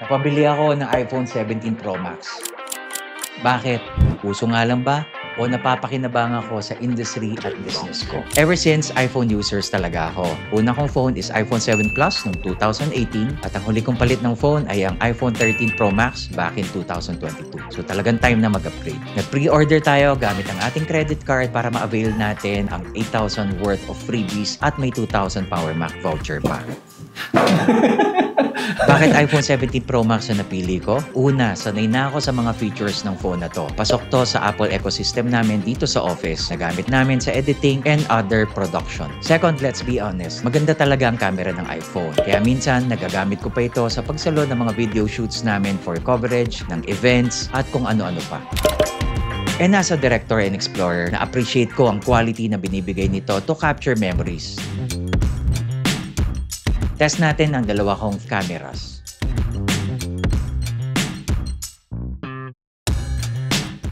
Napabili ako ng iPhone 17 Pro Max. Bakit? Uso nga lang ba? O napapakinabang ako sa industry at business ko? Ever since, iPhone users talaga ako. Una kong phone is iPhone 7 Plus noong 2018 at ang huli kong palit ng phone ay ang iPhone 13 Pro Max back in 2022. So talagang time na mag-upgrade. Nag-pre-order tayo gamit ang ating credit card para ma-avail natin ang 8,000 worth of freebies at may 2,000 Power Mac voucher pa. Bakit iPhone 17 Pro Max na napili ko? Una, sanay na ako sa mga features ng phone na to. Pasok to sa Apple ecosystem namin dito sa office na gamit namin sa editing and other production. Second, let's be honest, maganda talaga ang camera ng iPhone. Kaya minsan, nagagamit ko pa ito sa pagsalo ng mga video shoots namin for coverage, ng events, at kung ano-ano pa. And as a director and explorer, na-appreciate ko ang quality na binibigay nito to capture memories. Test natin ang dalawa kong cameras.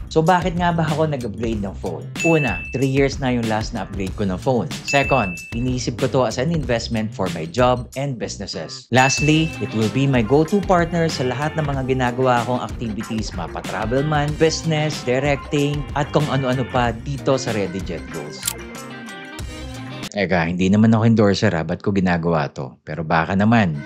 So bakit nga ba ako nag-upgrade ng phone? Una, 3 years na yung last na upgrade ko ng phone. Second, iniisip ko to as an investment for my job and businesses. Lastly, it will be my go-to partner sa lahat ng mga ginagawa kong activities, mapa-travel man, business, directing, at kung ano-ano pa dito sa ReadyJet Goals. Eka, hindi naman ako endorser ba't ko ginagawa to? Pero baka naman.